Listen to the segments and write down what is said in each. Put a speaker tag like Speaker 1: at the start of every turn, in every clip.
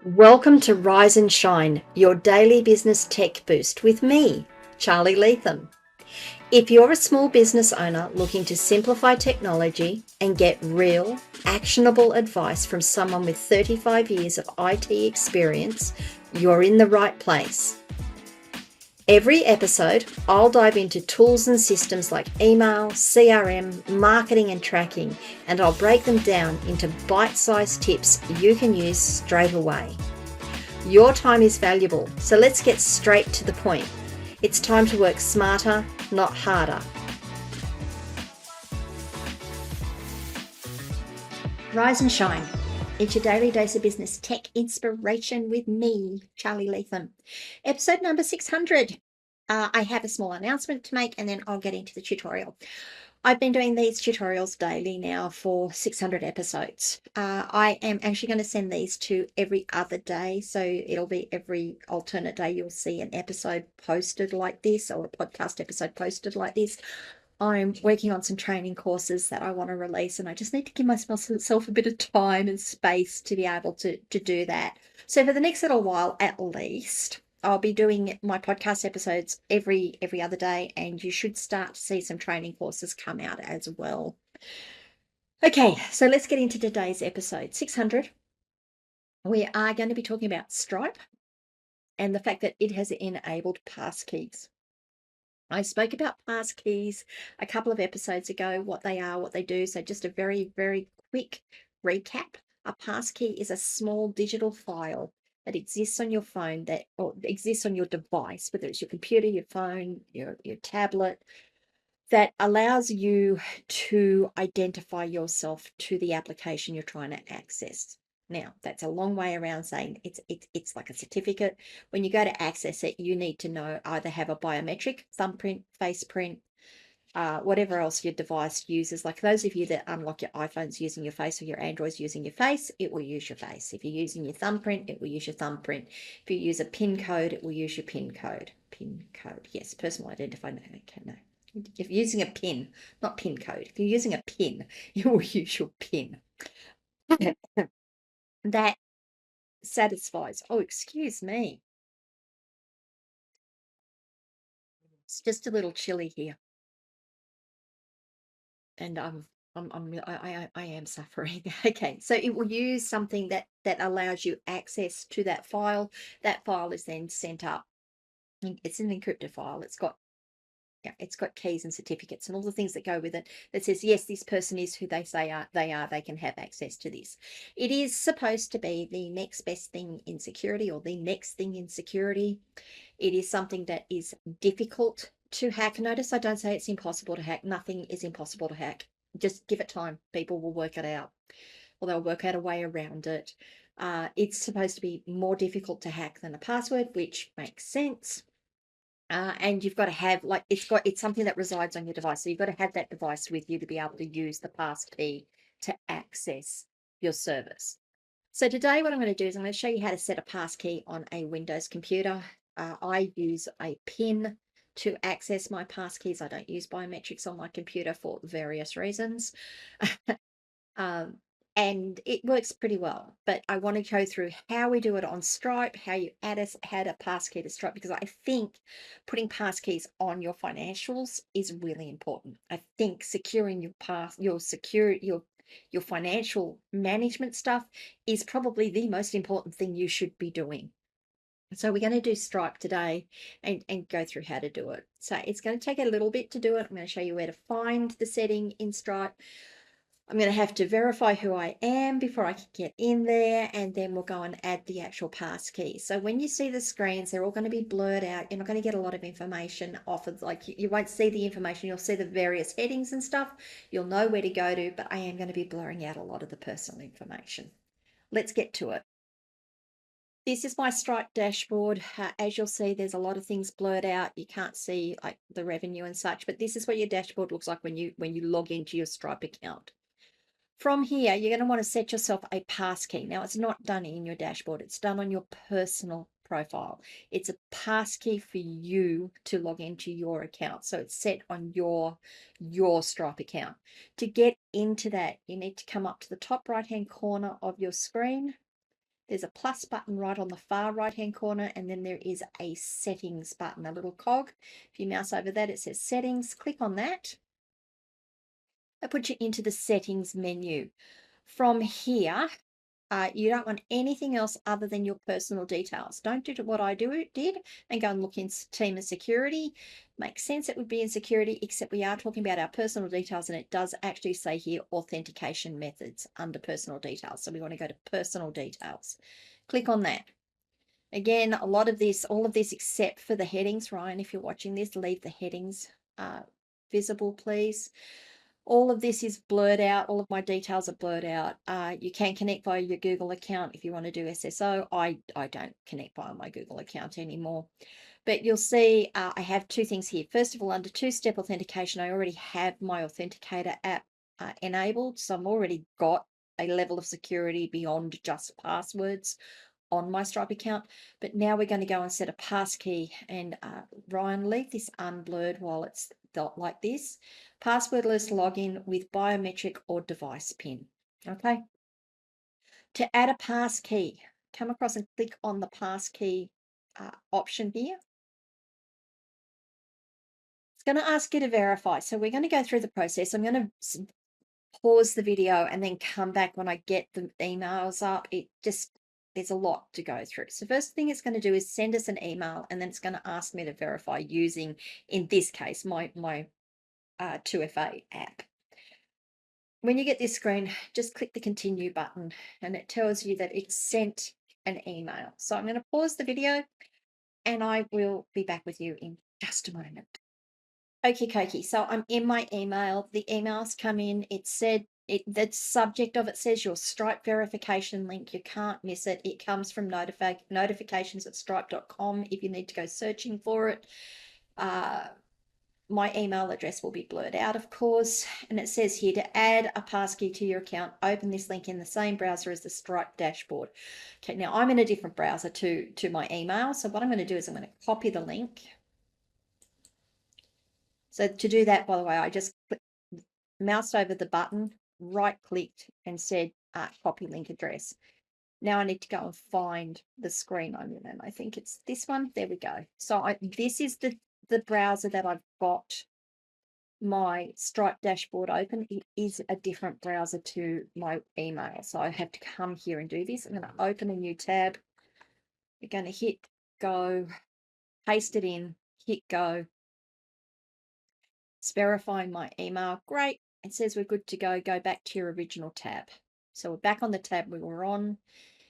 Speaker 1: Welcome to Rise and Shine, your daily business tech boost with me, Charly Leetham. If you're a small business owner looking to simplify technology and get real, actionable advice from someone with 35 years of IT experience, you're in the right place. Every episode, I'll dive into tools and systems like email, CRM, marketing and tracking, and I'll break them down into bite-sized tips you can use straight away. Your time is valuable, so let's get straight to the point. It's time to work smarter, not harder. Rise and shine. It's your daily dose of business tech inspiration with me, Charly Leetham. Episode number 600. I have a small announcement to make and then I'll get into the tutorial. I've been doing these tutorials daily now for 600 episodes. I am actually going to send these to every other day. So it'll be every alternate day you'll see an episode posted like this, or a podcast episode posted like this. I'm working on some training courses that I want to release, and I just need to give myself a bit of time and space to be able to do that. So for the next little while, at least, I'll be doing my podcast episodes every other day, and you should start to see some training courses come out as well. Okay, so let's get into today's episode 600. We are going to be talking about Stripe and the fact that it has enabled passkeys. I spoke about Passkeys a couple of episodes ago, what they are, what they do. So just a very, very quick recap. A passkey is a small digital file that exists on your phone, or exists on your device, whether it's your computer, your phone, your tablet, that allows you to identify yourself to the application you're trying to access. Now, that's a long way around saying it's like a certificate. When you go to access it, you need to know, either have a biometric, thumbprint, face print, whatever else your device uses. Like those of you that unlock your iPhones using your face, or your Androids using your face, it will use your face. If you're using your thumbprint, it will use your thumbprint. If you use a PIN code, it will use your PIN code. PIN code, yes, personal identifier. Okay, no. If you're using a PIN, not PIN code, if you're using a PIN, you will use your PIN. That satisfies. Oh, excuse me. It's just a little chilly here, and I am suffering. Okay, so it will use something that allows you access to that file. That file is then sent up. It's an encrypted file. It's got keys and certificates and all the things that go with it, that says, yes, this person is who they say they can have access to this. It is supposed to be the next best thing in security, or the next thing in security. It is something that is difficult to hack. Notice I don't say it's impossible to hack. Nothing is impossible to hack. Just give it time. People will work it out, or they'll work out a way around it. It's supposed to be more difficult to hack than a password, which makes sense. And you've got to have, like, it's something that resides on your device. So you've got to have that device with you to be able to use the passkey to access your service. So today what I'm going to do is I'm going to show you how to set a passkey on a Windows computer. I use a PIN to access my passkeys. I don't use biometrics on my computer for various reasons. Um, and it works pretty well, but I want to go through how we do it on Stripe, how you add a passkey to Stripe, because I think putting passkeys on your financials is really important. I think securing your financial management stuff is probably the most important thing you should be doing. So we're going to do Stripe today and go through how to do it. So it's going to take a little bit to do it. I'm going to show you where to find the setting in Stripe. I'm going to have to verify who I am before I can get in there, and then we'll go and add the actual passkey. So when you see the screens, they're all going to be blurred out. You're not going to get a lot of information off of, like, you won't see the information. You'll see the various headings and stuff. You'll know where to go to, but I am going to be blurring out a lot of the personal information. Let's get to it. This is my Stripe dashboard. As you'll see, there's a lot of things blurred out. You can't see like the revenue and such, but this is what your dashboard looks like when you log into your Stripe account. From here, you're going to want to set yourself a passkey. Now, it's not done in your dashboard. It's done on your personal profile. It's a passkey for you to log into your account. So it's set on your Stripe account. To get into that, you need to come up to the top right-hand corner of your screen, There's a plus button right on the far right-hand corner, and then there is a settings button, a little cog. If you mouse over that, it says settings. Click on that. That puts you into the settings menu. From here, you don't want anything else other than your personal details. Don't do what I did and go and look in team and security. Makes sense it would be in security, except we are talking about our personal details, and it does actually say here authentication methods under personal details. So we want to go to personal details. Click on that. Again, all of this except for the headings, Ryan, if you're watching this, leave the headings visible, please. All of this is blurred out. All of my details are blurred out. You can connect via your Google account if you want to do SSO. I don't connect via my Google account anymore. But you'll see I have two things here. First of all, under two-step authentication, I already have my Authenticator app enabled. So I've already got a level of security beyond just passwords on my Stripe account. But now we're going to go and set a passkey. And Ryan, leave this unblurred while it's like this. Passwordless login with biometric or device PIN. Okay. To add a passkey, come across and click on the passkey option here. It's going to ask you to verify. So we're going to go through the process. I'm going to pause the video and then come back when I get the emails up. There's a lot to go through. So first thing it's going to do is send us an email, and then it's going to ask me to verify using, in this case, my 2FA app. When you get this screen, just click the continue button, and it tells you that it's sent an email. So I'm going to pause the video, and I will be back with you in just a moment. Okay, Koki. So I'm in my email. The emails come in. It said the subject of it says your Stripe verification link. You can't miss it. It comes from notifications at stripe.com if you need to go searching for it. My email address will be blurred out, of course. And it says here to add a passkey to your account, open this link in the same browser as the Stripe dashboard. Okay, now I'm in a different browser to my email. So what I'm going to do is I'm going to copy the link. So to do that, by the way, I just moused over the button, right-clicked, and said copy link address. Now I need to go and find the screen I'm in, and I think it's this one. There we go. So this is the browser that I've got my Stripe dashboard open. It is a different browser to my email, so I have to come here and do this. I'm going to open a new tab. We're going to hit go, paste it in, hit go. It's verifying my email. Great. It says we're good to go. Go back to your original tab. So we're back on the tab we were on.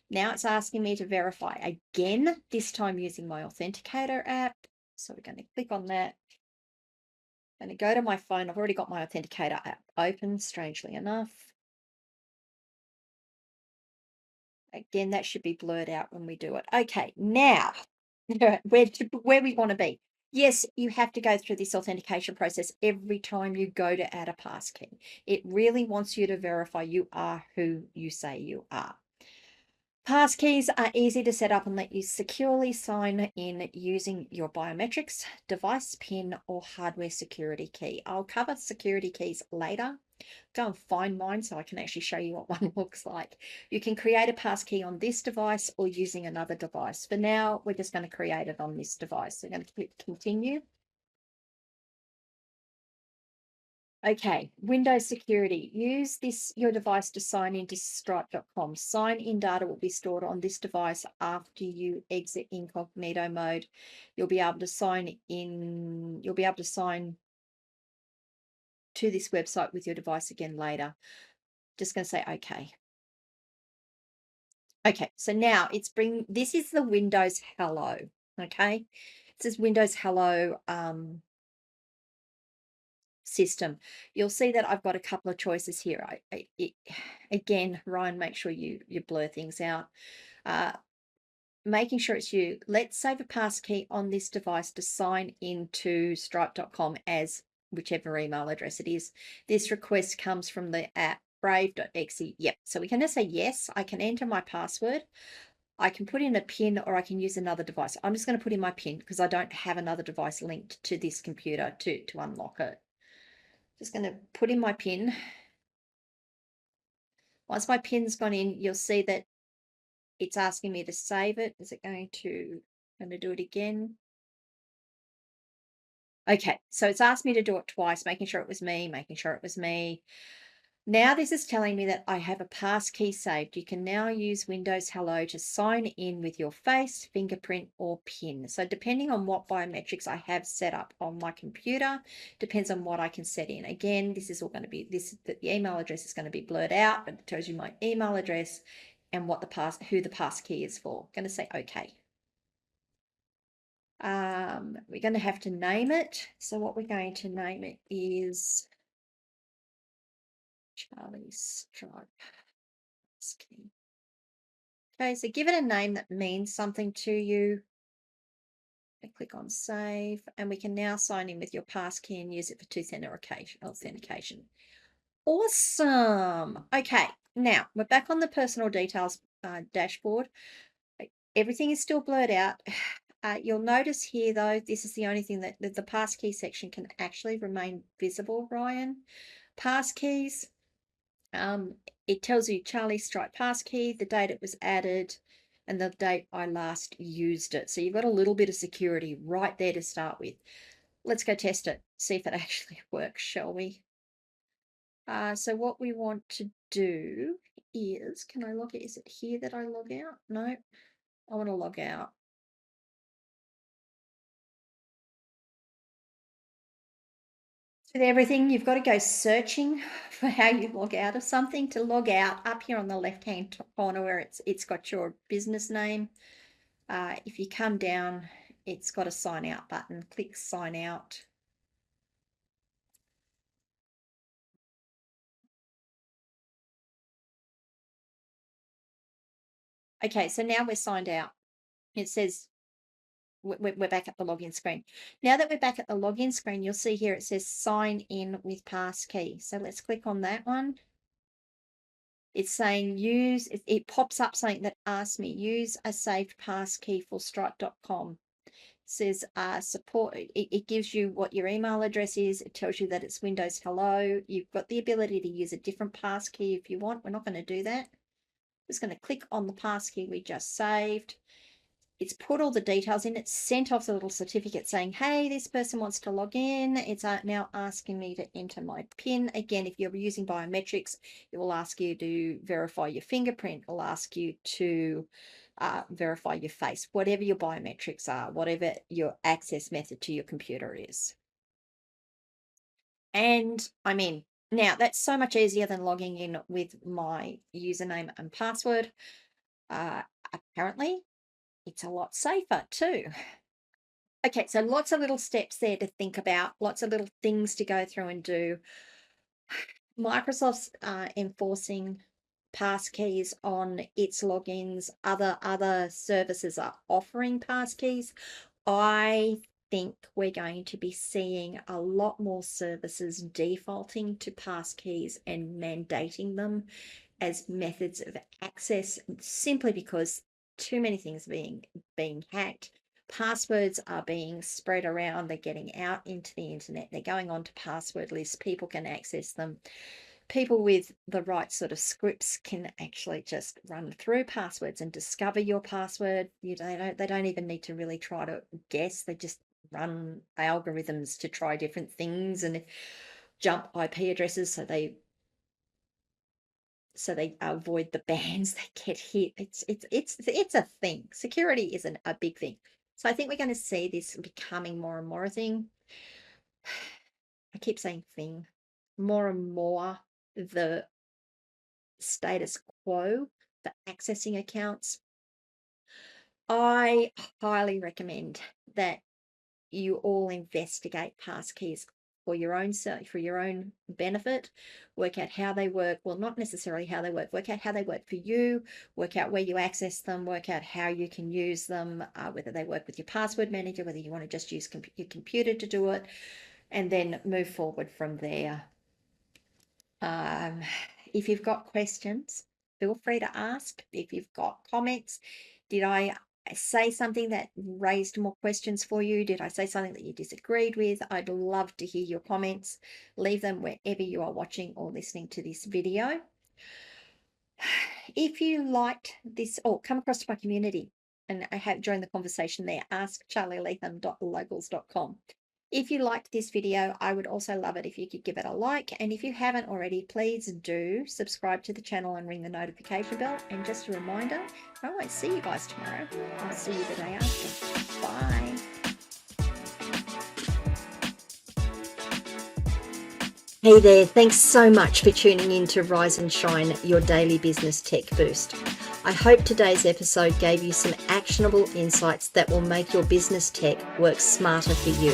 Speaker 1: Now it's asking me to verify again, this time using my Authenticator app. So we're going to click on that. I'm going to go to my phone. I've already got my Authenticator app open, strangely enough. Again, that should be blurred out when we do it. Okay, now where we want to be. Yes, you have to go through this authentication process every time you go to add a passkey. It really wants you to verify you are who you say you are. Passkeys are easy to set up and let you securely sign in using your biometrics, device PIN, or hardware security key. I'll cover security keys later. Go and find mine so I can actually show you what one looks like. You can create a passkey on this device or using another device. For now, we're just going to create it on this device. So I'm going to click continue. Okay, Windows security. Use your device to sign into stripe.com. Sign-in data will be stored on this device after you exit incognito mode. You'll be able to sign in, you'll be able to sign to this website with your device again later. Just going to say okay. Okay, so now this is the Windows Hello, okay? This is Windows Hello system. You'll see that I've got a couple of choices here. Again, Ryan, make sure you blur things out. Making sure it's you. Let's save a passkey on this device to sign into stripe.com as whichever email address it is. This request comes from the app brave.exe. Yep, so we can just say yes. I can enter my password. I can put in a PIN, or I can use another device. I'm just going to put in my PIN because I don't have another device linked to this computer to unlock it. Just going to put in my PIN. Once my PIN's gone in, you'll see that It's asking me to save it. Is it going to do it again? Okay, so it's asked me to do it twice, making sure it was me, making sure it was me. Now this is telling me that I have a passkey saved. You can now use Windows Hello to sign in with your face, fingerprint, or PIN. So depending on what biometrics I have set up on my computer, depends on what I can set in. Again, this is all going to be the email address is going to be blurred out, but it tells you my email address and what who the passkey is for. I'm going to say okay. We're going to have to name it. So what we're going to name it is Charlie Stripe Passkey. Okay, so give it a name that means something to you. And click on save, and we can now sign in with your passkey and use it for authentication. Awesome. Okay, now we're back on the personal details dashboard. Everything is still blurred out. You'll notice here, though, this is the only thing that the passkey section can actually remain visible, Ryan. Passkeys, it tells you Charlie Stripe Passkey, the date it was added, and the date I last used it. So you've got a little bit of security right there to start with. Let's go test it, see if it actually works, shall we? So what we want to do is, can I log it? Is it here that I log out? No, I want to log out. With everything, you've got to go searching for how you log out of something. To log out, up here on the left-hand corner where it's got your business name, if you come down, it's got a sign out button. Click sign out. Okay, so now we're signed out. It says we're back at the login screen. Now that we're back at the login screen, you'll see here it says sign in with passkey. So let's click on that one. It's saying it pops up something that asks me use a saved passkey for stripe.com. Says support. It gives you what your email address is. It tells you that it's Windows Hello. You've got the ability to use a different passkey if you want. We're not going to do that. Just going to click on the passkey we just saved. It's put all the details in. It's sent off the little certificate saying, hey, this person wants to log in. It's now asking me to enter my PIN. Again, if you're using biometrics, it will ask you to verify your fingerprint. It will ask you to verify your face, whatever your biometrics are, whatever your access method to your computer is. And I'm in. Now, that's so much easier than logging in with my username and password. Apparently, it's a lot safer too. Okay, so lots of little steps there to think about, lots of little things to go through and do. Microsoft's enforcing passkeys on its logins. Other services are offering passkeys. I think we're going to be seeing a lot more services defaulting to passkeys and mandating them as methods of access, simply because too many things being hacked. Passwords are being spread around, they're getting out into the internet, they're going on to Passwordless, people can access them. People with the right sort of scripts can actually just run through passwords and discover your password. They don't even need to really try to guess, they just run algorithms to try different things and jump IP addresses so they avoid the bans that get hit. It's a thing. Security isn't a big thing. So I think we're going to see this becoming more and more a thing. I keep saying thing. More and more the status quo for accessing accounts. I highly recommend that you all investigate passkeys for your own benefit. Work out how they work. Well, not necessarily how they work out how they work for you, work out where you access them, work out how you can use them, whether they work with your password manager, whether you want to just use your computer to do it, and then move forward from there. If you've got questions, feel free to ask. If you've got comments, did I say something that raised more questions for you? Did I say something that you disagreed with? I'd love to hear your comments. Leave them wherever you are watching or listening to this video. If you liked this or come across my community and I have joined the conversation there, askcharlyleetham.locals.com. If you liked this video, I would also love it if you could give it a like. And if you haven't already, please do subscribe to the channel and ring the notification bell. And just a reminder, I won't see you guys tomorrow. I'll see you the day after. Bye. Hey there, thanks so much for tuning in to Rise and Shine, your daily business tech boost. I hope today's episode gave you some actionable insights that will make your business tech work smarter for you.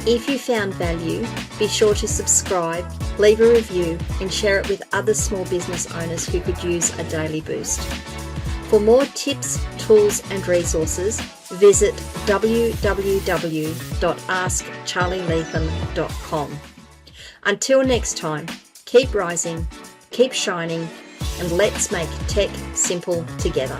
Speaker 1: If you found value, be sure to subscribe, leave a review, and share it with other small business owners who could use a daily boost. For more tips, tools, and resources, visit www.askcharlyleetham.com. Until next time, keep rising, keep shining, and let's make tech simple together.